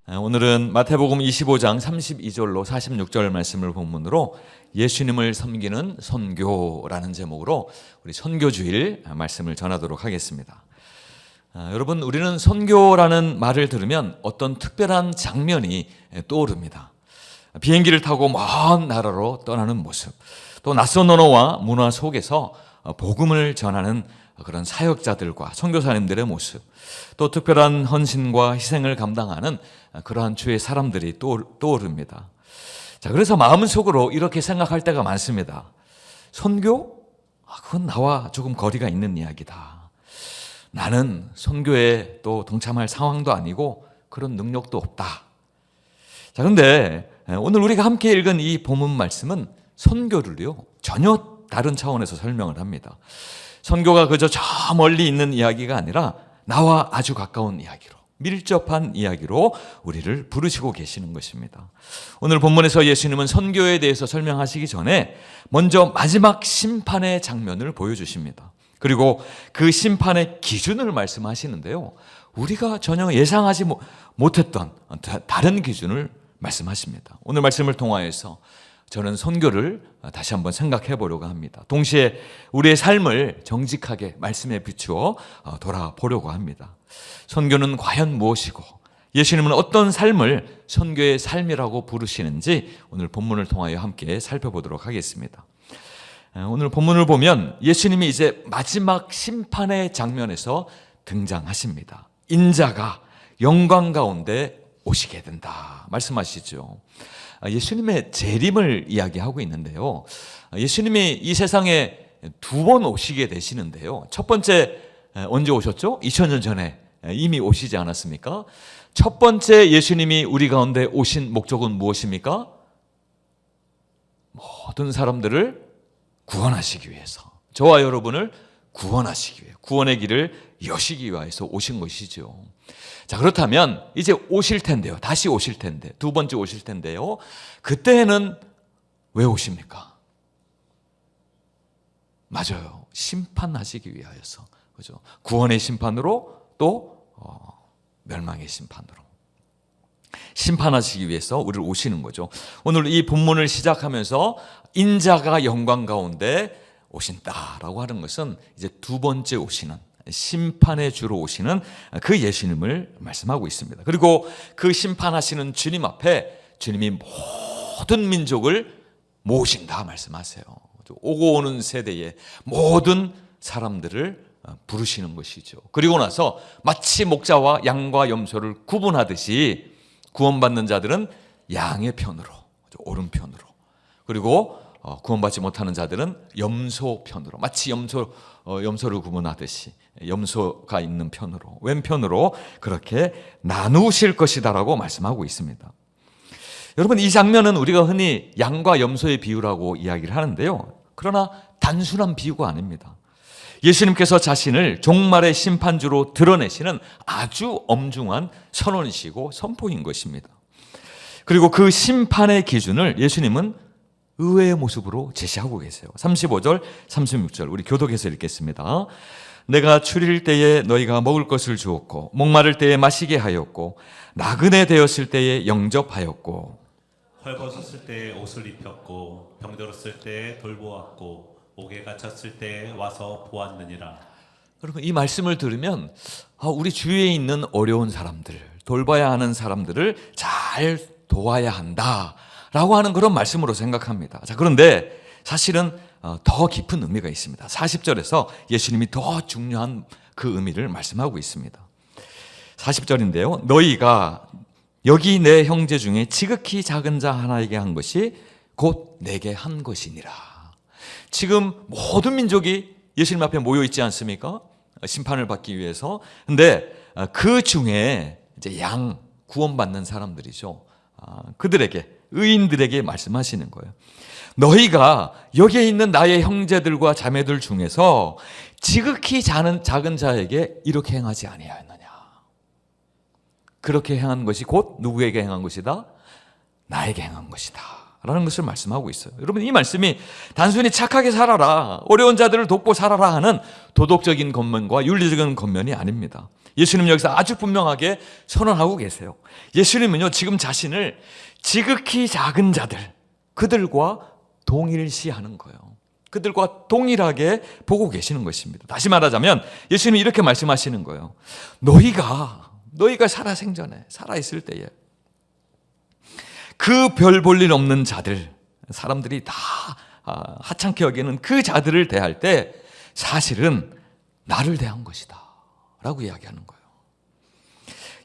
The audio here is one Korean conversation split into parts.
오늘은 마태복음 25장 32절로 46절 말씀을 본문으로 예수님을 섬기는 선교라는 제목으로 우리 선교주일 말씀을 전하도록 하겠습니다. 여러분, 우리는 선교라는 말을 들으면 어떤 특별한 장면이 떠오릅니다. 비행기를 타고 먼 나라로 떠나는 모습, 또 낯선 언어와 문화 속에서 복음을 전하는 그런 사역자들과 선교사님들의 모습, 또 특별한 헌신과 희생을 감당하는 그러한 주의 사람들이 떠오릅니다. 자, 그래서 마음속으로 이렇게 생각할 때가 많습니다. 선교? 그건 나와 조금 거리가 있는 이야기다. 나는 선교에 또 동참할 상황도 아니고 그런 능력도 없다. 자, 그런데 오늘 우리가 함께 읽은 이 본문 말씀은 선교를요, 전혀 다른 차원에서 설명을 합니다. 선교가 그저 저 멀리 있는 이야기가 아니라 나와 아주 가까운 이야기로, 밀접한 이야기로 우리를 부르시고 계시는 것입니다. 오늘 본문에서 예수님은 선교에 대해서 설명하시기 전에 먼저 마지막 심판의 장면을 보여주십니다. 그리고 그 심판의 기준을 말씀하시는데요, 우리가 전혀 예상하지 못했던 다른 기준을 말씀하십니다. 오늘 말씀을 통하여서 저는 선교를 다시 한번 생각해 보려고 합니다. 동시에 우리의 삶을 정직하게 말씀에 비추어 돌아보려고 합니다. 선교는 과연 무엇이고 예수님은 어떤 삶을 선교의 삶이라고 부르시는지 오늘 본문을 통하여 함께 살펴보도록 하겠습니다. 오늘 본문을 보면 예수님이 이제 마지막 심판의 장면에서 등장하십니다. 인자가 영광 가운데 오시게 된다 말씀하시죠. 예수님의 재림을 이야기하고 있는데요, 예수님이 이 세상에 두 번 오시게 되시는데요, 첫 번째 언제 오셨죠? 2000년 전에 이미 오시지 않았습니까? 첫 번째 예수님이 우리 가운데 오신 목적은 무엇입니까? 모든 사람들을 구원하시기 위해서, 저와 여러분을 구원하시기 위해, 구원의 길을 여시기 위해서 오신 것이죠. 자, 그렇다면 이제 오실 텐데요, 다시 오실 텐데, 두 번째 오실 텐데요, 그때는 왜 오십니까? 맞아요, 심판하시기 위하여서, 그죠? 구원의 심판으로, 또 멸망의 심판으로 심판하시기 위해서 우리를 오시는 거죠. 오늘 이 본문을 시작하면서 인자가 영광 가운데 오신다라고 하는 것은 이제 두 번째 오시는, 심판의 주로 오시는 그 예수님을 말씀하고 있습니다. 그리고 그 심판하시는 주님 앞에 주님이 모든 민족을 모으신다 말씀하세요. 오고 오는 세대의 모든 사람들을 부르시는 것이죠. 그리고 나서 마치 목자와 양과 염소를 구분하듯이 구원받는 자들은 양의 편으로, 오른편으로, 그리고 구원받지 못하는 자들은 염소 편으로, 마치 염소를 구분하듯이 염소가 있는 편으로, 왼편으로 그렇게 나누실 것이다라고 말씀하고 있습니다. 여러분, 이 장면은 우리가 흔히 양과 염소의 비유라고 이야기를 하는데요, 그러나 단순한 비유가 아닙니다. 예수님께서 자신을 종말의 심판주로 드러내시는 아주 엄중한 선언이시고 선포인 것입니다. 그리고 그 심판의 기준을 예수님은 의외의 모습으로 제시하고 계세요. 35절, 36절 우리 교독에서 읽겠습니다. 내가 추릴 때에 너희가 먹을 것을 주었고, 목마를 때에 마시게 하였고, 나그네 되었을 때에 영접하였고, 헐벗었을 때에 옷을 입혔고, 병들었을 때에 돌보았고, 옥에 갇혔을 때에 와서 보았느니라. 여러분, 이 말씀을 들으면 우리 주위에 있는 어려운 사람들, 돌봐야 하는 사람들을 잘 도와야 한다라고 하는 그런 말씀으로 생각합니다. 자, 그런데 사실은 더 깊은 의미가 있습니다. 40절에서 예수님이 더 중요한 그 의미를 말씀하고 있습니다. 40절인데요, 너희가 여기 내 형제 중에 지극히 작은 자 하나에게 한 것이 곧 내게 한 것이니라. 지금 모든 민족이 예수님 앞에 모여 있지 않습니까? 심판을 받기 위해서. 근데 그 중에 이제 양 구원받는 사람들이죠. 그들에게, 의인들에게 말씀하시는 거예요. 너희가 여기에 있는 나의 형제들과 자매들 중에서 지극히 작은 자에게 이렇게 행하지 아니하였느냐. 그렇게 행한 것이 곧 누구에게 행한 것이다? 나에게 행한 것이다 라는 것을 말씀하고 있어요. 여러분, 이 말씀이 단순히 착하게 살아라, 어려운 자들을 돕고 살아라 하는 도덕적인 권면과 윤리적인 권면이 아닙니다. 예수님 여기서 아주 분명하게 선언하고 계세요. 예수님은요, 지금 자신을 지극히 작은 자들, 그들과 동일시하는 거예요. 그들과 동일하게 보고 계시는 것입니다. 다시 말하자면 예수님이 이렇게 말씀하시는 거예요. 너희가 살아생전에, 살아있을 때에 그 별 볼 일 없는 자들, 사람들이 다 하찮게 여기는 그 자들을 대할 때 사실은 나를 대한 것이다 라고 이야기하는 거예요.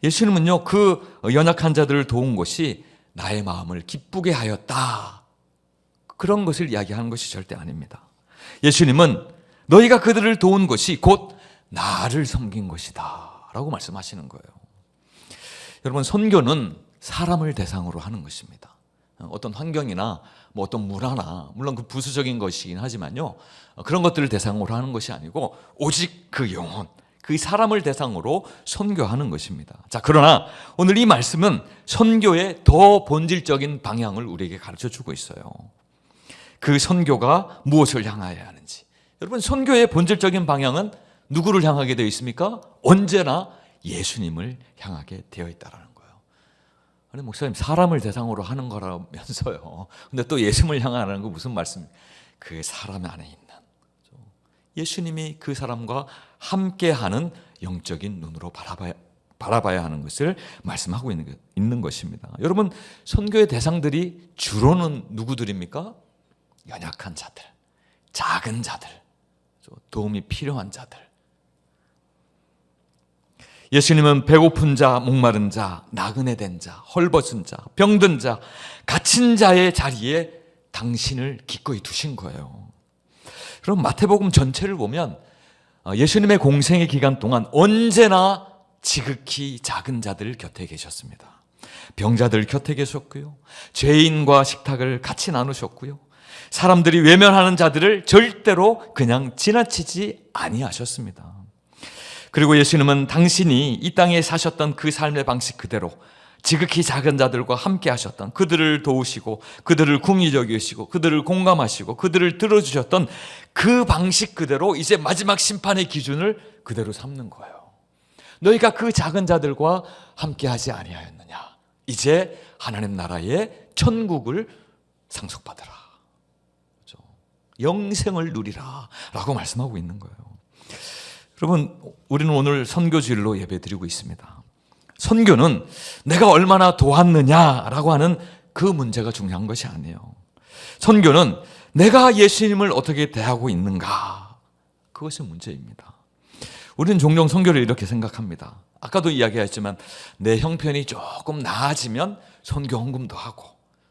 예수님은요, 그 연약한 자들을 도운 것이 나의 마음을 기쁘게 하였다, 그런 것을 이야기하는 것이 절대 아닙니다. 예수님은 너희가 그들을 도운 것이 곧 나를 섬긴 것이다 라고 말씀하시는 거예요. 여러분, 선교는 사람을 대상으로 하는 것입니다. 어떤 환경이나 뭐 어떤 문화나, 물론 그 부수적인 것이긴 하지만요, 그런 것들을 대상으로 하는 것이 아니고 오직 그 영혼, 그 사람을 대상으로 선교하는 것입니다. 자, 그러나 오늘 이 말씀은 선교의 더 본질적인 방향을 우리에게 가르쳐 주고 있어요. 그 선교가 무엇을 향하여야 하는지. 여러분, 선교의 본질적인 방향은 누구를 향하게 되어 있습니까? 언제나 예수님을 향하게 되어 있다라는 거예요. 아니, 목사님, 사람을 대상으로 하는 거라면서요, 근데 또 예수님을 향하는 거 무슨 말씀입니까? 그 사람 안에 있는 예수님이 그 사람과 함께하는 영적인 눈으로 바라봐야 하는 것을 말씀하고 있는 것입니다. 여러분, 선교의 대상들이 주로는 누구들입니까? 연약한 자들, 작은 자들, 도움이 필요한 자들. 예수님은 배고픈 자, 목마른 자, 나그네 된 자, 헐벗은 자, 병든 자, 갇힌 자의 자리에 당신을 기꺼이 두신 거예요. 그럼 마태복음 전체를 보면 예수님의 공생의 기간 동안 언제나 지극히 작은 자들 곁에 계셨습니다. 병자들 곁에 계셨고요, 죄인과 식탁을 같이 나누셨고요, 사람들이 외면하는 자들을 절대로 그냥 지나치지 아니하셨습니다. 그리고 예수님은 당신이 이 땅에 사셨던 그 삶의 방식 그대로 지극히 작은 자들과 함께 하셨던, 그들을 도우시고 그들을 궁히 여기시고 그들을 공감하시고 그들을 들어주셨던 그 방식 그대로 이제 마지막 심판의 기준을 그대로 삼는 거예요. 너희가 그 작은 자들과 함께 하지 아니하였느냐, 이제 하나님 나라의 천국을 상속받으라, 그렇죠? 영생을 누리라 라고 말씀하고 있는 거예요. 여러분, 우리는 오늘 선교주일로 예배드리고 있습니다. 선교는 내가 얼마나 도왔느냐라고 하는 그 문제가 중요한 것이 아니에요. 선교는 내가 예수님을 어떻게 대하고 있는가, 그것이 문제입니다. 우리는 종종 선교를 이렇게 생각합니다. 아까도 이야기했지만 내 형편이 조금 나아지면 선교 헌금도 하고,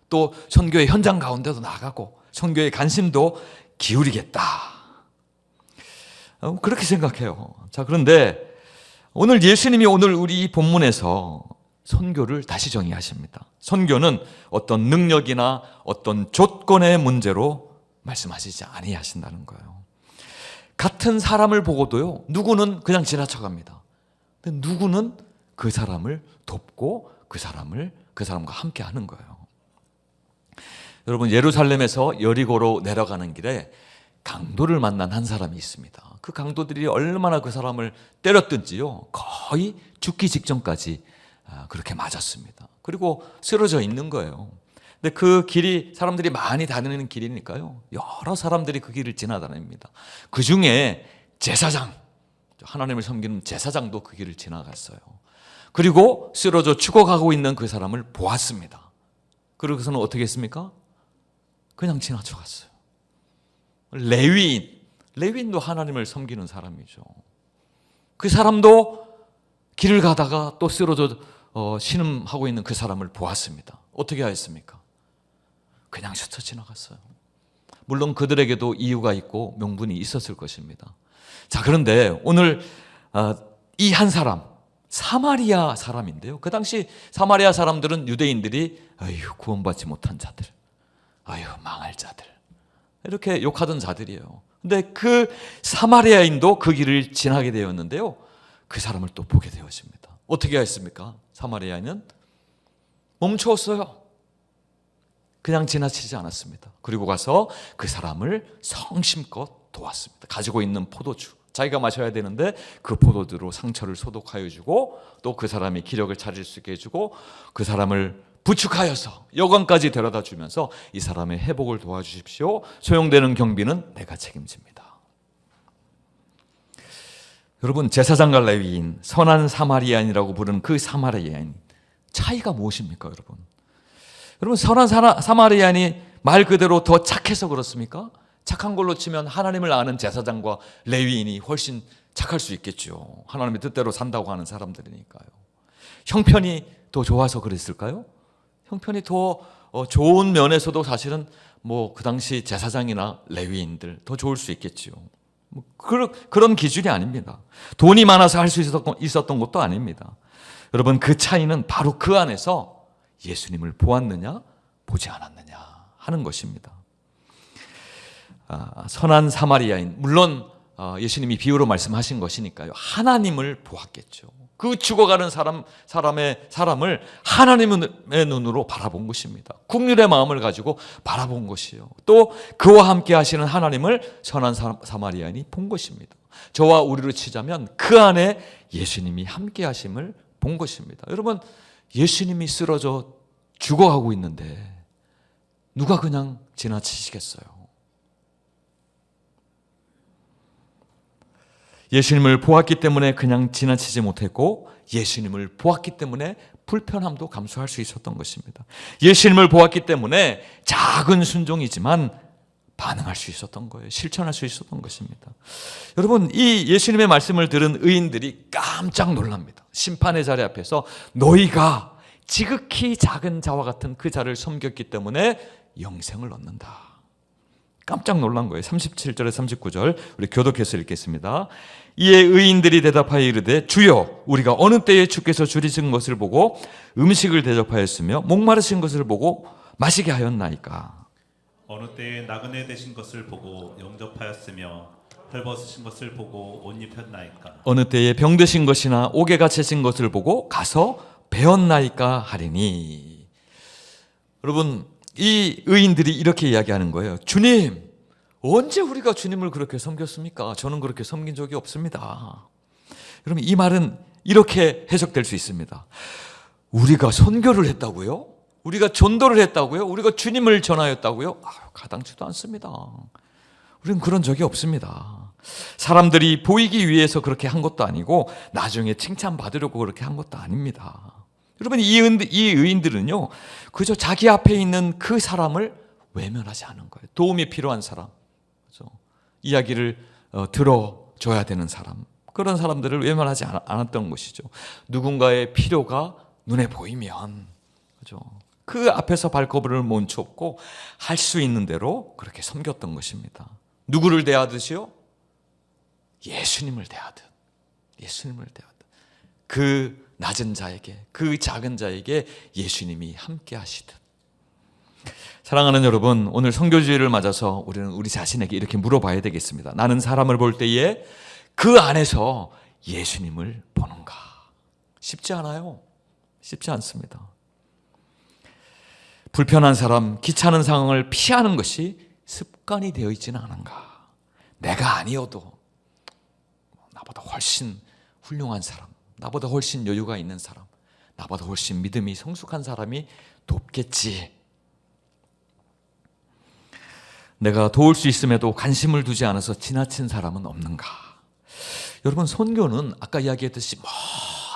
또 선교의 현장 가운데도 나가고 선교에 관심도 기울이겠다, 그렇게 생각해요. 자, 그런데 오늘 예수님이 오늘 우리 이 본문에서 선교를 다시 정의하십니다. 선교는 어떤 능력이나 어떤 조건의 문제로 말씀하시지 아니하신다는 거예요. 같은 사람을 보고도요, 누구는 그냥 지나쳐갑니다. 근데 누구는 그 사람을 돕고 그 사람과 함께 하는 거예요. 여러분, 예루살렘에서 여리고로 내려가는 길에 강도를 만난 한 사람이 있습니다. 그 강도들이 얼마나 그 사람을 때렸든지요, 거의 죽기 직전까지 그렇게 맞았습니다. 그리고 쓰러져 있는 거예요. 근데 그 길이 사람들이 많이 다니는 길이니까요, 여러 사람들이 그 길을 지나다닙니다. 그 중에 제사장, 하나님을 섬기는 제사장도 그 길을 지나갔어요. 그리고 쓰러져 죽어가고 있는 그 사람을 보았습니다. 그러고서는 어떻게 했습니까? 그냥 지나쳐갔어요. 레위인도 하나님을 섬기는 사람이죠. 그 사람도 길을 가다가 또 쓰러져 신음하고 있는 그 사람을 보았습니다. 어떻게 하였습니까? 그냥 스쳐 지나갔어요. 물론 그들에게도 이유가 있고 명분이 있었을 것입니다. 자, 그런데 오늘 이 한 사람, 사마리아 사람인데요, 그 당시 사마리아 사람들은 유대인들이 아유, 구원받지 못한 자들, 아유, 망할 자들, 이렇게 욕하던 자들이에요. 근데 그 사마리아인도 그 길을 지나게 되었는데요, 그 사람을 또 보게 되었습니다. 어떻게 했습니까? 사마리아인은 멈추었어요. 그냥 지나치지 않았습니다. 그리고 가서 그 사람을 성심껏 도왔습니다. 가지고 있는 포도주, 자기가 마셔야 되는데 그 포도주로 상처를 소독하여 주고 또 그 사람이 기력을 차릴 수 있게 해주고 그 사람을 부축하여서 여관까지 데려다 주면서 이 사람의 회복을 도와주십시오. 소용되는 경비는 내가 책임집니다. 여러분, 제사장과 레위인, 선한 사마리아인이라고 부르는 그 사마리아인 차이가 무엇입니까, 여러분? 여러분, 선한 사마리아인이 말 그대로 더 착해서 그렇습니까? 착한 걸로 치면 하나님을 아는 제사장과 레위인이 훨씬 착할 수 있겠죠. 하나님의 뜻대로 산다고 하는 사람들이니까요. 형편이 더 좋아서 그랬을까요? 형편이 더 좋은 면에서도 사실은 뭐 그 당시 제사장이나 레위인들 더 좋을 수 있겠죠. 뭐 그런 기준이 아닙니다. 돈이 많아서 할 수 있었던 것도 아닙니다. 여러분, 그 차이는 바로 그 안에서 예수님을 보았느냐 보지 않았느냐 하는 것입니다. 선한 사마리아인, 물론 예수님이 비유로 말씀하신 것이니까요, 하나님을 보았겠죠. 그 죽어가는 사람을 하나님의 눈으로 바라본 것입니다. 국률의 마음을 가지고 바라본 것이요. 또 그와 함께 하시는 하나님을 선한 사마리아인이 본 것입니다. 저와 우리로 치자면 그 안에 예수님이 함께 하심을 본 것입니다. 여러분, 예수님이 쓰러져 죽어가고 있는데 누가 그냥 지나치시겠어요? 예수님을 보았기 때문에 그냥 지나치지 못했고 예수님을 보았기 때문에 불편함도 감수할 수 있었던 것입니다. 예수님을 보았기 때문에 작은 순종이지만 반응할 수 있었던 거예요. 실천할 수 있었던 것입니다. 여러분, 이 예수님의 말씀을 들은 의인들이 깜짝 놀랍니다. 심판의 자리 앞에서 너희가 지극히 작은 자와 같은 그 자를 섬겼기 때문에 영생을 얻는다. 깜짝 놀란 거예요. 37절에 39절 우리 교독해서 읽겠습니다. 이에 의인들이 대답하여 이르되 주여, 우리가 어느 때에 주께서 줄이신 것을 보고 음식을 대접하였으며 목마르신 것을 보고 마시게 하였나이까? 어느 때에 나그네 되신 것을 보고 영접하였으며 헐벗으신 것을 보고 옷 입혔나이까? 어느 때에 병드신 것이나 옥에 갇히신 것을 보고 가서 배웠나이까 하리니. 여러분, 이 의인들이 이렇게 이야기하는 거예요. 주님, 언제 우리가 주님을 그렇게 섬겼습니까? 저는 그렇게 섬긴 적이 없습니다. 여러분, 이 말은 이렇게 해석될 수 있습니다. 우리가 선교를 했다고요? 우리가 전도를 했다고요? 우리가 주님을 전하였다고요? 가당치도 않습니다. 우리는 그런 적이 없습니다. 사람들이 보이기 위해서 그렇게 한 것도 아니고 나중에 칭찬받으려고 그렇게 한 것도 아닙니다. 여러분, 이 의인들은요, 그저 자기 앞에 있는 그 사람을 외면하지 않은 거예요. 도움이 필요한 사람, 그렇죠? 이야기를 들어줘야 되는 사람, 그런 사람들을 외면하지 않았던 것이죠. 누군가의 필요가 눈에 보이면, 그렇죠? 그 앞에서 발걸음을 멈췄고 할 수 있는 대로 그렇게 섬겼던 것입니다. 누구를 대하듯이요? 예수님을 대하듯, 예수님을 대하듯. 그 낮은 자에게, 그 작은 자에게 예수님이 함께 하시듯. 사랑하는 여러분, 오늘 선교주의를 맞아서 우리는 우리 자신에게 이렇게 물어봐야 되겠습니다. 나는 사람을 볼 때에 그 안에서 예수님을 보는가? 쉽지 않아요. 쉽지 않습니다. 불편한 사람, 귀찮은 상황을 피하는 것이 습관이 되어 있지는 않은가? 내가 아니어도 나보다 훨씬 훌륭한 사람, 나보다 훨씬 여유가 있는 사람, 나보다 훨씬 믿음이 성숙한 사람이 돕겠지. 내가 도울 수 있음에도 관심을 두지 않아서 지나친 사람은 없는가? 여러분, 선교는 아까 이야기했듯이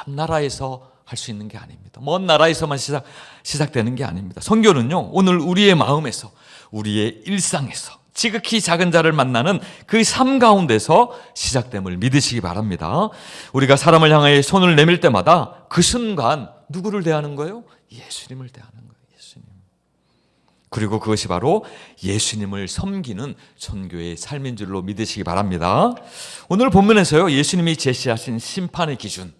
먼 나라에서 할 수 있는 게 아닙니다. 먼 나라에서만 시작되는 게 아닙니다. 선교는요, 오늘 우리의 마음에서, 우리의 일상에서 지극히 작은 자를 만나는 그 삶 가운데서 시작됨을 믿으시기 바랍니다. 우리가 사람을 향하여 손을 내밀 때마다 그 순간 누구를 대하는 거예요? 예수님을 대하는 거예요. 예수님. 그리고 그것이 바로 예수님을 섬기는 선교의 삶인 줄로 믿으시기 바랍니다. 오늘 본문에서요, 예수님이 제시하신 심판의 기준,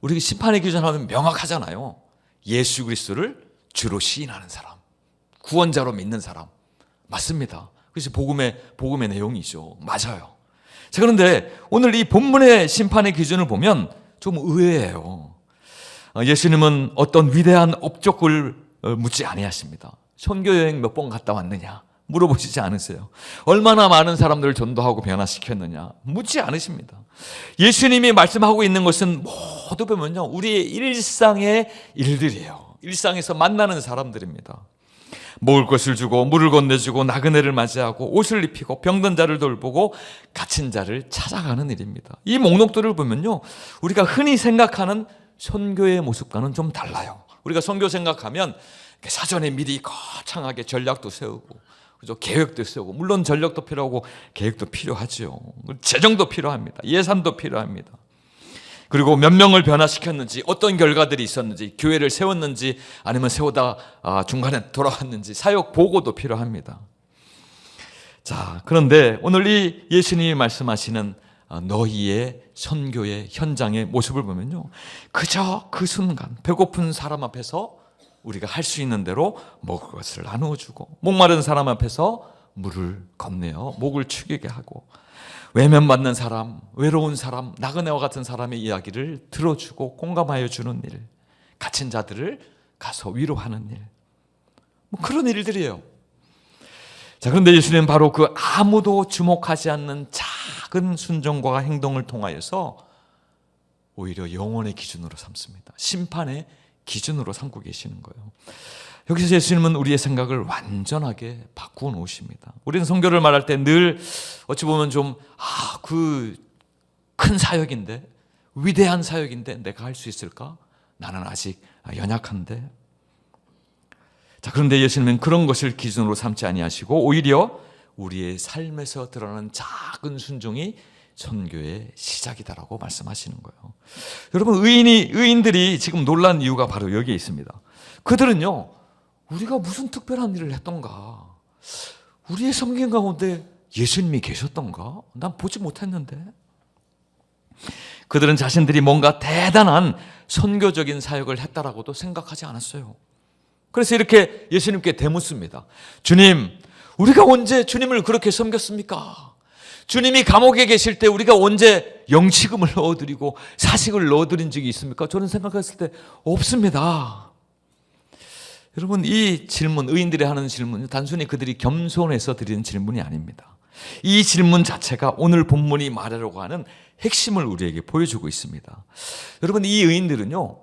우리 심판의 기준 하면 명확하잖아요. 예수 그리스도를 주로 시인하는 사람, 구원자로 믿는 사람. 맞습니다. 그래서 복음의 내용이죠. 맞아요. 자, 그런데 오늘 이 본문의 심판의 기준을 보면 좀 의외예요. 예수님은 어떤 위대한 업적을 묻지 아니하십니다. 선교 여행 몇 번 갔다 왔느냐, 물어보시지 않으세요? 얼마나 많은 사람들을 전도하고 변화시켰느냐? 묻지 않으십니다. 예수님이 말씀하고 있는 것은 모두 보면요, 우리의 일상의 일들이에요. 일상에서 만나는 사람들입니다. 먹을 것을 주고 물을 건네주고 나그네를 맞이하고 옷을 입히고 병든 자를 돌보고 갇힌 자를 찾아가는 일입니다. 이 목록들을 보면요, 우리가 흔히 생각하는 선교의 모습과는 좀 달라요. 우리가 선교 생각하면 사전에 미리 거창하게 전략도 세우고, 그죠? 계획도 세우고, 물론 전력도 필요하고 계획도 필요하죠. 재정도 필요합니다. 예산도 필요합니다. 그리고 몇 명을 변화시켰는지, 어떤 결과들이 있었는지, 교회를 세웠는지 아니면 세우다 중간에 돌아왔는지 사역 보고도 필요합니다. 자, 그런데 오늘 이 예수님이 말씀하시는 너희의 선교의 현장의 모습을 보면요, 그저 그 순간 배고픈 사람 앞에서 우리가 할 수 있는 대로 먹을 것을 나누어 주고, 목마른 사람 앞에서 물을 건네어 목을 축이게 하고, 외면받는 사람, 외로운 사람, 나그네와 같은 사람의 이야기를 들어주고 공감하여 주는 일, 갇힌 자들을 가서 위로하는 일, 그런 일들이에요. 자, 그런데 예수님은 바로 그 아무도 주목하지 않는 작은 순종과 행동을 통하여서 오히려 영원의 기준으로 삼습니다. 심판의 기준으로 삼고 계시는 거예요. 여기서 예수님은 우리의 생각을 완전하게 바꾸어 놓으십니다. 우리는 선교를 말할 때 늘 어찌 보면 좀 그 큰 사역인데, 위대한 사역인데 내가 할 수 있을까? 나는 아직 연약한데. 자, 그런데 예수님은 그런 것을 기준으로 삼지 아니하시고 오히려 우리의 삶에서 드러나는 작은 순종이 선교의 시작이다라고 말씀하시는 거예요. 여러분, 의인들이 지금 놀란 이유가 바로 여기에 있습니다. 그들은요, 우리가 무슨 특별한 일을 했던가, 우리의 섬긴 가운데 예수님이 계셨던가, 난 보지 못했는데. 그들은 자신들이 뭔가 대단한 선교적인 사역을 했다라고도 생각하지 않았어요. 그래서 이렇게 예수님께 대묻습니다. 주님, 우리가 언제 주님을 그렇게 섬겼습니까? 주님이 감옥에 계실 때 우리가 언제 영치금을 넣어드리고 사식을 넣어드린 적이 있습니까? 저는 생각했을 때 없습니다. 여러분, 이 질문, 의인들이 하는 질문은 단순히 그들이 겸손해서 드리는 질문이 아닙니다. 이 질문 자체가 오늘 본문이 말하려고 하는 핵심을 우리에게 보여주고 있습니다. 여러분, 이 의인들은요,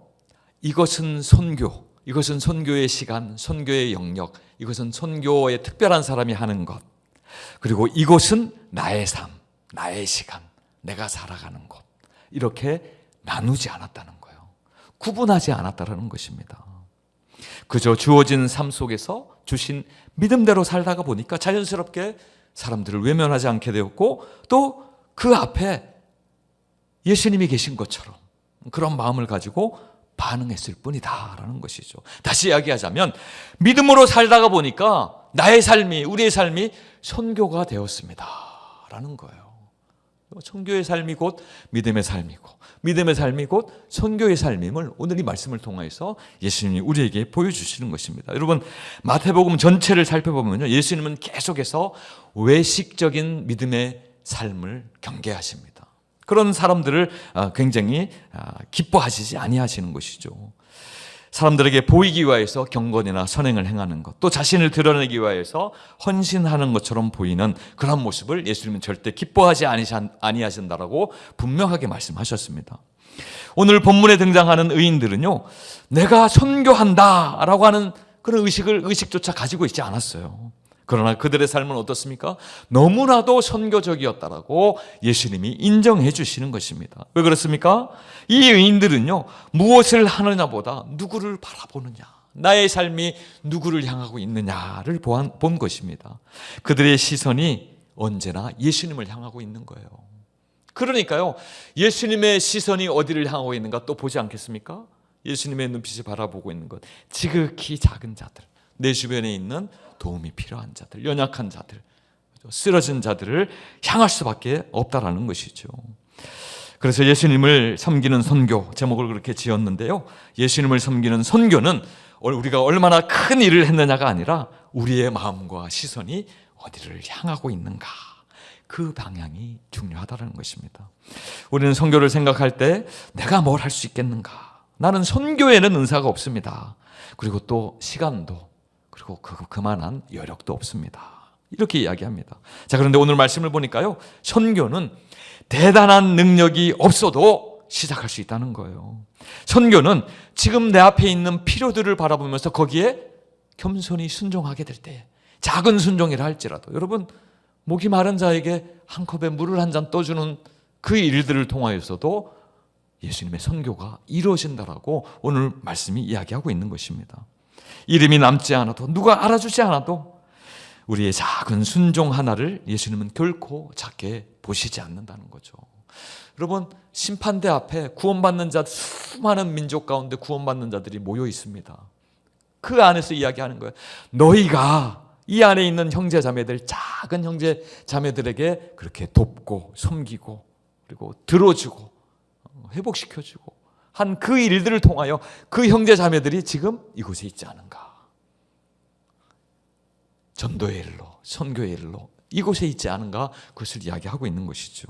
이것은 선교, 이것은 선교의 시간, 선교의 영역, 이것은 선교의 특별한 사람이 하는 것, 그리고 이곳은 나의 삶, 나의 시간, 내가 살아가는 곳, 이렇게 나누지 않았다는 거예요. 구분하지 않았다는 것입니다. 그저 주어진 삶 속에서 주신 믿음대로 살다가 보니까 자연스럽게 사람들을 외면하지 않게 되었고, 또 그 앞에 예수님이 계신 것처럼 그런 마음을 가지고 반응했을 뿐이다라는 것이죠. 다시 이야기하자면 믿음으로 살다가 보니까 나의 삶이, 우리의 삶이 선교가 되었습니다라는 거예요. 선교의 삶이 곧 믿음의 삶이고, 믿음의 삶이 곧 선교의 삶임을 오늘 이 말씀을 통해서 예수님이 우리에게 보여주시는 것입니다. 여러분, 마태복음 전체를 살펴보면요, 예수님은 계속해서 외식적인 믿음의 삶을 경계하십니다. 그런 사람들을 굉장히 기뻐하시지 아니하시는 것이죠. 사람들에게 보이기 위하여서 경건이나 선행을 행하는 것, 또 자신을 드러내기 위하여서 헌신하는 것처럼 보이는 그런 모습을 예수님은 절대 기뻐하지 아니하신다라고 분명하게 말씀하셨습니다. 오늘 본문에 등장하는 의인들은요, 내가 선교한다라고 하는 그런 의식조차 가지고 있지 않았어요. 그러나 그들의 삶은 어떻습니까? 너무나도 선교적이었다라고 예수님이 인정해 주시는 것입니다. 왜 그렇습니까? 이 의인들은요, 무엇을 하느냐보다 누구를 바라보느냐, 나의 삶이 누구를 향하고 있느냐를 본 것입니다. 그들의 시선이 언제나 예수님을 향하고 있는 거예요. 그러니까요, 예수님의 시선이 어디를 향하고 있는가 또 보지 않겠습니까? 예수님의 눈빛이 바라보고 있는 것, 지극히 작은 자들, 내 주변에 있는 도움이 필요한 자들, 연약한 자들, 쓰러진 자들을 향할 수밖에 없다라는 것이죠. 그래서 예수님을 섬기는 선교, 제목을 그렇게 지었는데요, 예수님을 섬기는 선교는 우리가 얼마나 큰 일을 했느냐가 아니라 우리의 마음과 시선이 어디를 향하고 있는가, 그 방향이 중요하다는 것입니다. 우리는 선교를 생각할 때 내가 뭘 할 수 있겠는가, 나는 선교에는 은사가 없습니다. 그리고 또 시간도, 그리고 그만한 여력도 없습니다. 이렇게 이야기합니다. 자, 그런데 오늘 말씀을 보니까요, 선교는 대단한 능력이 없어도 시작할 수 있다는 거예요. 선교는 지금 내 앞에 있는 필요들을 바라보면서 거기에 겸손히 순종하게 될 때, 작은 순종이라 할지라도, 여러분, 목이 마른 자에게 한 컵에 물을 한 잔 떠주는 그 일들을 통하여서도 예수님의 선교가 이루어진다라고 오늘 말씀이 이야기하고 있는 것입니다. 이름이 남지 않아도, 누가 알아주지 않아도 우리의 작은 순종 하나를 예수님은 결코 작게 보시지 않는다는 거죠. 여러분, 심판대 앞에 구원받는 자, 수많은 민족 가운데 구원받는 자들이 모여 있습니다. 그 안에서 이야기하는 거예요. 너희가 이 안에 있는 형제 자매들, 작은 형제 자매들에게 그렇게 돕고 섬기고 그리고 들어주고 회복시켜주고 한 그 일들을 통하여 그 형제 자매들이 지금 이곳에 있지 않은가. 전도의 일로, 선교의 일로 이곳에 있지 않은가, 그것을 이야기하고 있는 것이죠.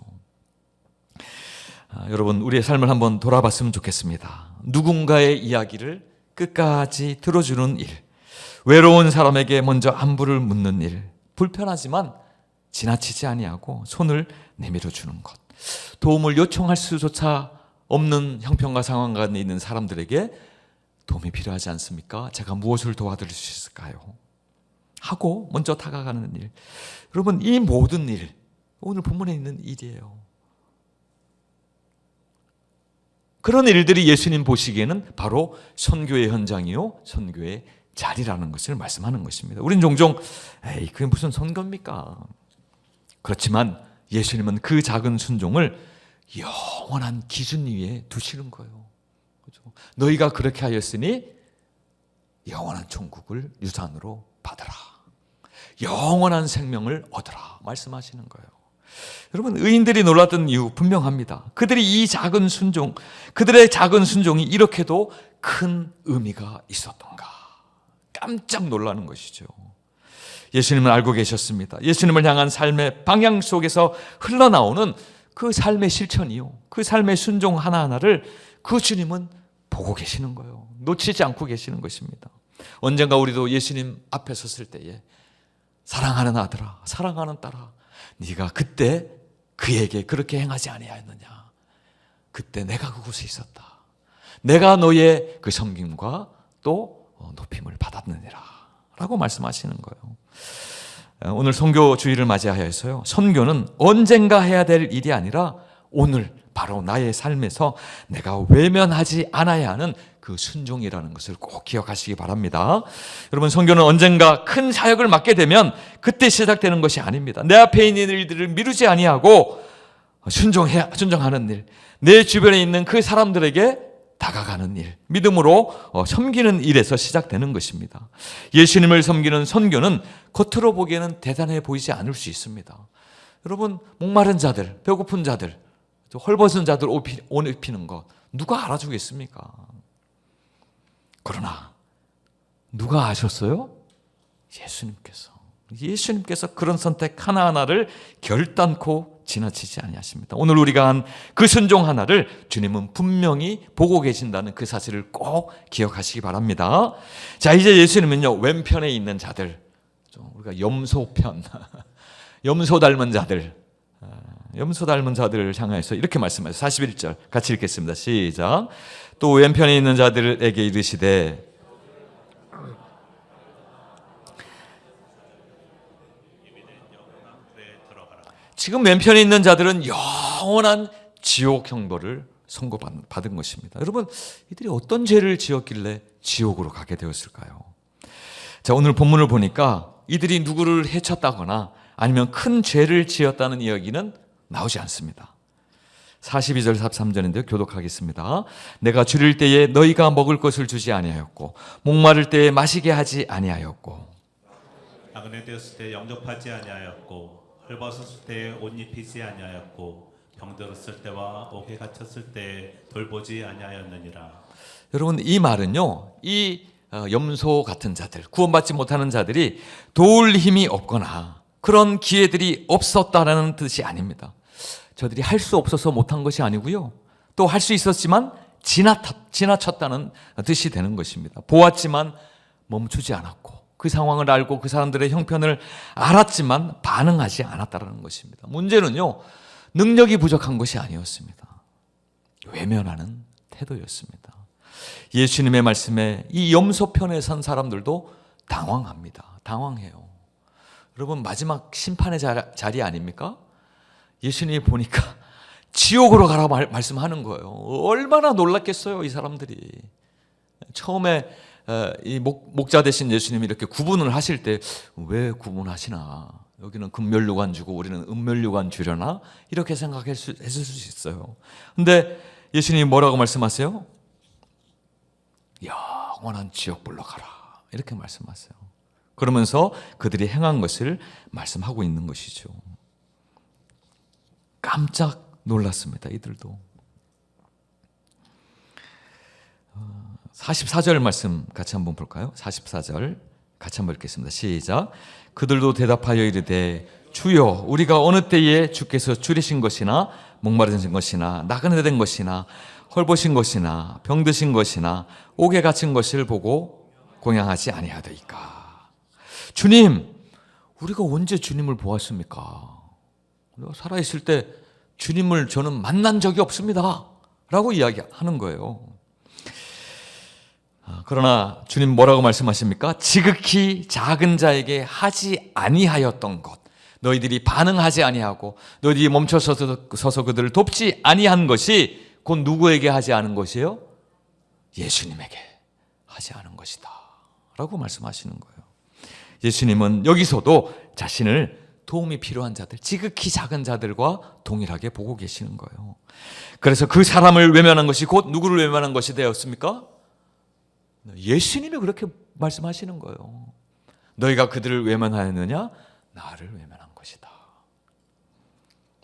여러분, 우리의 삶을 한번 돌아봤으면 좋겠습니다. 누군가의 이야기를 끝까지 들어주는 일, 외로운 사람에게 먼저 안부를 묻는 일, 불편하지만 지나치지 아니하고 손을 내밀어 주는 것, 도움을 요청할 수조차 없는 형편과 상황 가운데 있는 사람들에게 도움이 필요하지 않습니까? 제가 무엇을 도와드릴 수 있을까요? 하고 먼저 다가가는 일. 여러분, 이 모든 일, 오늘 본문에 있는 일이에요. 그런 일들이 예수님 보시기에는 바로 선교의 현장이요, 선교의 자리라는 것을 말씀하는 것입니다. 우린 종종 에이, 그게 무슨 선교입니까? 그렇지만 예수님은 그 작은 순종을 영원한 기준 위에 두시는 거예요. 그렇죠? 너희가 그렇게 하였으니 영원한 천국을 유산으로 받으라. 영원한 생명을 얻으라. 말씀하시는 거예요. 여러분, 의인들이 놀랐던 이유 분명합니다. 그들이 이 작은 순종, 그들의 작은 순종이 이렇게도 큰 의미가 있었던가. 깜짝 놀라는 것이죠. 예수님은 알고 계셨습니다. 예수님을 향한 삶의 방향 속에서 흘러나오는 그 삶의 실천이요, 그 삶의 순종 하나하나를 그 주님은 보고 계시는 거예요. 놓치지 않고 계시는 것입니다. 언젠가 우리도 예수님 앞에 섰을 때에 사랑하는 아들아, 사랑하는 딸아, 네가 그때 그에게 그렇게 행하지 아니하였느냐. 그때 내가 그곳에 있었다. 내가 너의 그 섬김과 또 높임을 받았느니라 라고 말씀하시는 거예요. 오늘 선교주의를 맞이하여서요, 선교는 언젠가 해야 될 일이 아니라 오늘 바로 나의 삶에서 내가 외면하지 않아야 하는 그 순종이라는 것을 꼭 기억하시기 바랍니다. 여러분, 선교는 언젠가 큰 사역을 맡게 되면 그때 시작되는 것이 아닙니다. 내 앞에 있는 일들을 미루지 아니하고 순종하는 일, 내 주변에 있는 그 사람들에게 다가가는 일, 믿음으로 섬기는 일에서 시작되는 것입니다. 예수님을 섬기는 선교는 겉으로 보기에는 대단해 보이지 않을 수 있습니다. 여러분, 목마른 자들, 배고픈 자들, 헐벗은 자들 옷 입히는 것 누가 알아주겠습니까? 그러나 누가 아셨어요? 예수님께서 그런 선택 하나하나를 결단코 지나치지 아니하십니다. 오늘 우리가 한 그 순종 하나를 주님은 분명히 보고 계신다는 그 사실을 꼭 기억하시기 바랍니다. 자, 이제 예수님은요, 왼편에 있는 자들, 우리가 염소편, 염소 닮은 자들을 향해서 이렇게 말씀하세요. 41절 같이 읽겠습니다. 시작. 또 왼편에 있는 자들에게 이르시되 지금 왼편에 있는 자들은 영원한 지옥 형벌을 선고받은 것입니다. 여러분, 이들이 어떤 죄를 지었길래 지옥으로 가게 되었을까요? 자, 오늘 본문을 보니까 이들이 누구를 해쳤다거나 아니면 큰 죄를 지었다는 이야기는 나오지 않습니다. 42절 43절인데요. 교독하겠습니다. 내가 줄일 때에 너희가 먹을 것을 주지 아니하였고 목마를 때에 마시게 하지 아니하였고 나그네 되었을 때 영접하지 아니하였고 헐벗었을 때 옷 입히지 아니하였고 병들었을 때와 옥에 갇혔을 때 돌보지 아니하였느니라. 여러분, 이 말은요, 이 염소 같은 자들, 구원받지 못하는 자들이 도울 힘이 없거나 그런 기회들이 없었다라는 뜻이 아닙니다. 저들이 할 수 없어서 못한 것이 아니고요, 또 할 수 있었지만 지나쳤다는 뜻이 되는 것입니다. 보았지만 멈추지 않았고 그 상황을 알고 그 사람들의 형편을 알았지만 반응하지 않았다는 것입니다. 문제는요, 능력이 부족한 것이 아니었습니다. 외면하는 태도였습니다. 예수님의 말씀에 이 염소편에 선 사람들도 당황합니다. 당황해요. 여러분, 마지막 심판의 자리 아닙니까? 예수님이 보니까 지옥으로 가라고 말씀하는 거예요. 얼마나 놀랐겠어요, 이 사람들이. 처음에 이 목자 되신 예수님이 이렇게 구분을 하실 때 왜 구분하시나? 여기는 금면류관 주고 우리는 은면류관 주려나? 이렇게 생각했을 수 있어요. 근데 예수님이 뭐라고 말씀하세요? 영원한 지옥불로 가라, 이렇게 말씀하세요. 그러면서 그들이 행한 것을 말씀하고 있는 것이죠. 깜짝 놀랐습니다, 이들도. 44절 말씀 같이 한번 볼까요? 44절 같이 한번 읽겠습니다. 시작. 그들도 대답하여 이르되 주여, 우리가 어느 때에 주께서 줄이신 것이나 목마르신 것이나 나그네 된 것이나 헐보신 것이나 병드신 것이나 옥에 갇힌 것을 보고 공양하지 아니하더이까. 주님, 우리가 언제 주님을 보았습니까? 살아있을 때 주님을 저는 만난 적이 없습니다 라고 이야기하는 거예요. 그러나 주님 뭐라고 말씀하십니까? 지극히 작은 자에게 하지 아니하였던 것, 너희들이 반응하지 아니하고 너희들이 멈춰서서 그들을 돕지 아니한 것이 곧 누구에게 하지 않은 것이에요? 예수님에게 하지 않은 것이다 라고 말씀하시는 거예요. 예수님은 여기서도 자신을 도움이 필요한 자들, 지극히 작은 자들과 동일하게 보고 계시는 거예요. 그래서 그 사람을 외면한 것이 곧 누구를 외면한 것이 되었습니까? 예수님이 그렇게 말씀하시는 거예요. 너희가 그들을 외면하였느냐? 나를 외면한 것이다.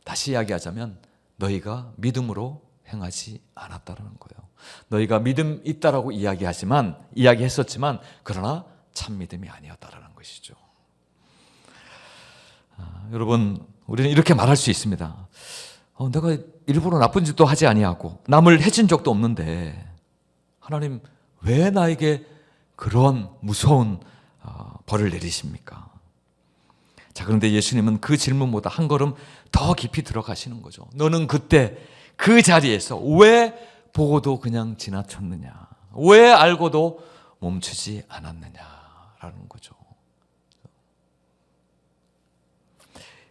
다시 이야기하자면 너희가 믿음으로 행하지 않았다는 거예요. 너희가 믿음 있다라고 이야기했었지만 그러나 참 믿음이 아니었다라는 것이죠. 여러분, 우리는 이렇게 말할 수 있습니다. 내가 일부러 나쁜 짓도 하지 아니하고 남을 해친 적도 없는데 하나님 왜 나에게 그런 무서운 벌을 내리십니까? 자, 그런데 예수님은 그 질문보다 한 걸음 더 깊이 들어가시는 거죠. 너는 그때 그 자리에서 왜 보고도 그냥 지나쳤느냐? 왜 알고도 멈추지 않았느냐라는 거죠.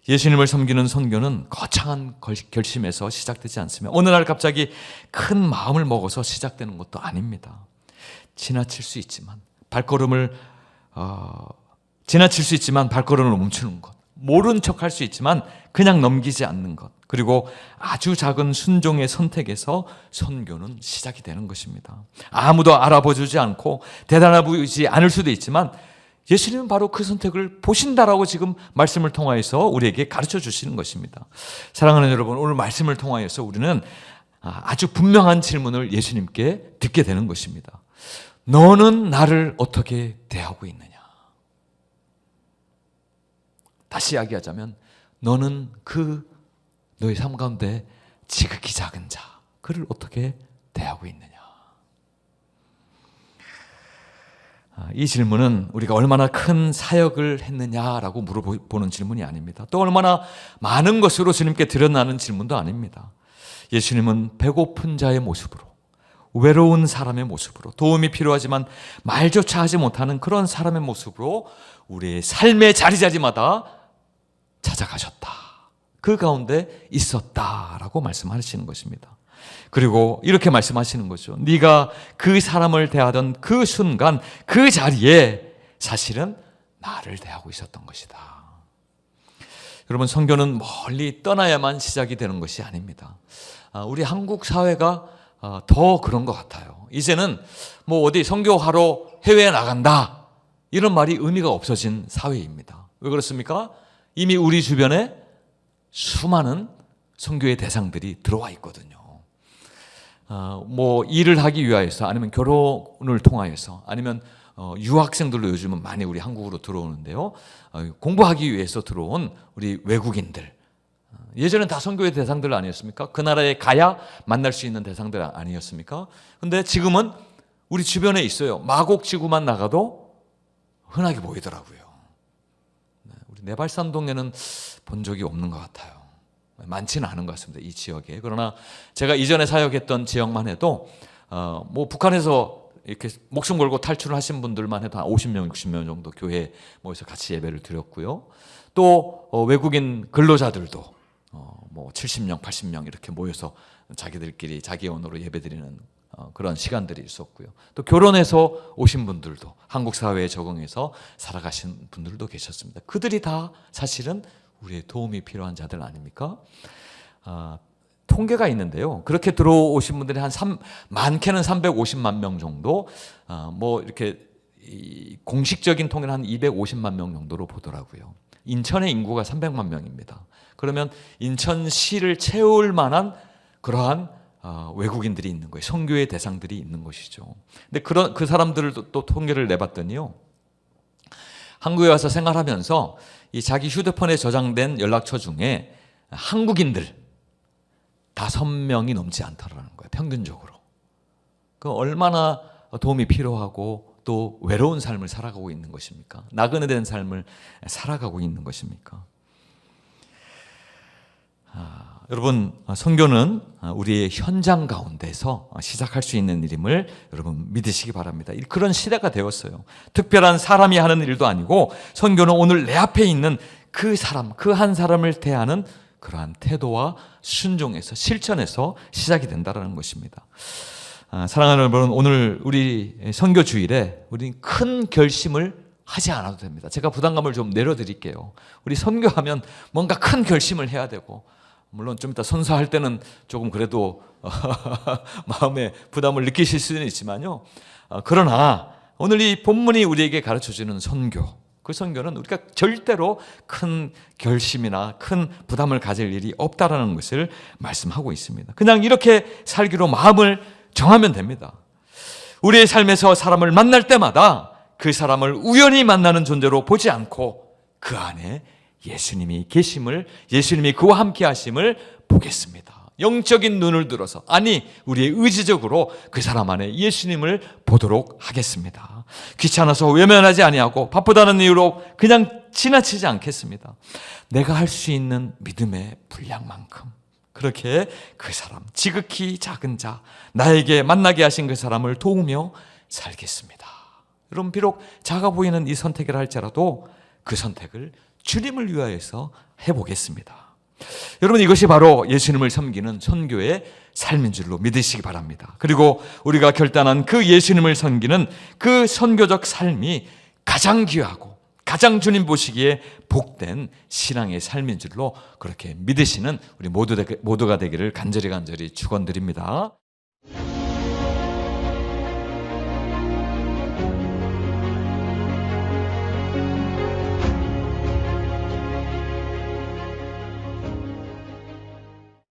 예수님을 섬기는 선교는 거창한 결심에서 시작되지 않습니다. 어느 날 갑자기 큰 마음을 먹어서 시작되는 것도 아닙니다. 지나칠 수 있지만 발걸음을 멈추는 것, 모른 척할 수 있지만 그냥 넘기지 않는 것, 그리고 아주 작은 순종의 선택에서 선교는 시작이 되는 것입니다. 아무도 알아보지 않고 대단해 보이지 않을 수도 있지만 예수님은 바로 그 선택을 보신다라고 지금 말씀을 통하여서 우리에게 가르쳐 주시는 것입니다. 사랑하는 여러분, 오늘 말씀을 통하여서 우리는 아주 분명한 질문을 예수님께 듣게 되는 것입니다. 너는 나를 어떻게 대하고 있느냐? 다시 이야기하자면 너는 너의 삶 가운데 지극히 작은 자, 그를 어떻게 대하고 있느냐? 이 질문은 우리가 얼마나 큰 사역을 했느냐라고 물어보는 질문이 아닙니다. 또 얼마나 많은 것으로 주님께 드러나는 질문도 아닙니다. 예수님은 배고픈 자의 모습으로, 외로운 사람의 모습으로, 도움이 필요하지만 말조차 하지 못하는 그런 사람의 모습으로 우리의 삶의 자리자리마다 찾아가셨다. 그 가운데 있었다라고 말씀하시는 것입니다. 그리고 이렇게 말씀하시는 거죠. 네가 그 사람을 대하던 그 순간, 그 자리에 사실은 나를 대하고 있었던 것이다. 여러분, 선교는 멀리 떠나야만 시작이 되는 것이 아닙니다. 우리 한국 사회가 더 그런 것 같아요. 이제는 어디 선교하러 해외에 나간다, 이런 말이 의미가 없어진 사회입니다. 왜 그렇습니까? 이미 우리 주변에 수많은 선교의 대상들이 들어와 있거든요. 일을 하기 위하여서, 아니면 결혼을 통하여서, 아니면 유학생들도 요즘은 많이 우리 한국으로 들어오는데요. 공부하기 위해서 들어온 우리 외국인들. 예전엔 다 선교의 대상들 아니었습니까? 그 나라에 가야 만날 수 있는 대상들 아니었습니까? 근데 지금은 우리 주변에 있어요. 마곡지구만 나가도 흔하게 보이더라고요. 우리 내발산동에는 본 적이 없는 것 같아요. 많지는 않은 것 같습니다, 이 지역에. 그러나 제가 이전에 사역했던 지역만 해도 뭐 북한에서 이렇게 목숨 걸고 탈출을 하신 분들만 해도 한 50명, 60명 정도 교회에 모여서 같이 예배를 드렸고요. 또 외국인 근로자들도 뭐 70명, 80명 이렇게 모여서 자기들끼리 자기 언어로 예배드리는 그런 시간들이 있었고요. 또 결혼해서 오신 분들도 한국 사회에 적응해서 살아가신 분들도 계셨습니다. 그들이 다 사실은 우리의 도움이 필요한 자들 아닙니까? 통계가 있는데요. 그렇게 들어오신 분들이 많게는 350만 명 정도, 뭐 이렇게 공식적인 통계는 한 250만 명 정도로 보더라고요. 인천의 인구가 300만 명입니다. 그러면 인천시를 채울 만한 그러한 외국인들이 있는 거예요. 선교의 대상들이 있는 것이죠. 근데 그 사람들을 또 통계를 내봤더니요. 한국에 와서 생활하면서 이 자기 휴대폰에 저장된 연락처 중에 한국인들 5명이 넘지 않더라는 거예요. 평균적으로. 그 얼마나 도움이 필요하고 또 외로운 삶을 살아가고 있는 것입니까? 나그네 된 삶을 살아가고 있는 것입니까? 여러분, 선교는 우리의 현장 가운데서 시작할 수 있는 일임을 여러분 믿으시기 바랍니다. 그런 시대가 되었어요. 특별한 사람이 하는 일도 아니고 선교는 오늘 내 앞에 있는 그 사람, 그 한 사람을 대하는 그러한 태도와 순종에서 실천에서 시작이 된다는 것입니다. 사랑하는 여러분, 오늘 우리 선교 주일에 우리는 큰 결심을 하지 않아도 됩니다. 제가 부담감을 좀 내려드릴게요. 우리 선교하면 뭔가 큰 결심을 해야 되고, 물론 좀 이따 선서할 때는 조금 그래도 마음에 부담을 느끼실 수는 있지만요. 그러나 오늘 이 본문이 우리에게 가르쳐주는 선교, 그 선교는 우리가 절대로 큰 결심이나 큰 부담을 가질 일이 없다라는 것을 말씀하고 있습니다. 그냥 이렇게 살기로 마음을 정하면 됩니다. 우리의 삶에서 사람을 만날 때마다 그 사람을 우연히 만나는 존재로 보지 않고 그 안에 예수님이 계심을, 예수님이 그와 함께 하심을 보겠습니다. 영적인 눈을 들어서, 아니 우리의 의지적으로 그 사람 안에 예수님을 보도록 하겠습니다. 귀찮아서 외면하지 아니하고 바쁘다는 이유로 그냥 지나치지 않겠습니다. 내가 할 수 있는 믿음의 분량만큼 그렇게 그 사람, 지극히 작은 자, 나에게 만나게 하신 그 사람을 도우며 살겠습니다. 여러분, 비록 작아 보이는 이 선택을 할지라도 그 선택을 주님을 위하여서 해보겠습니다. 여러분, 이것이 바로 예수님을 섬기는 선교의 삶인 줄로 믿으시기 바랍니다. 그리고 우리가 결단한 그 예수님을 섬기는 그 선교적 삶이 가장 귀하고 가장 주님 보시기에 복된 신앙의 삶인 줄로 그렇게 믿으시는 우리 모두가 되기를 간절히 축원드립니다.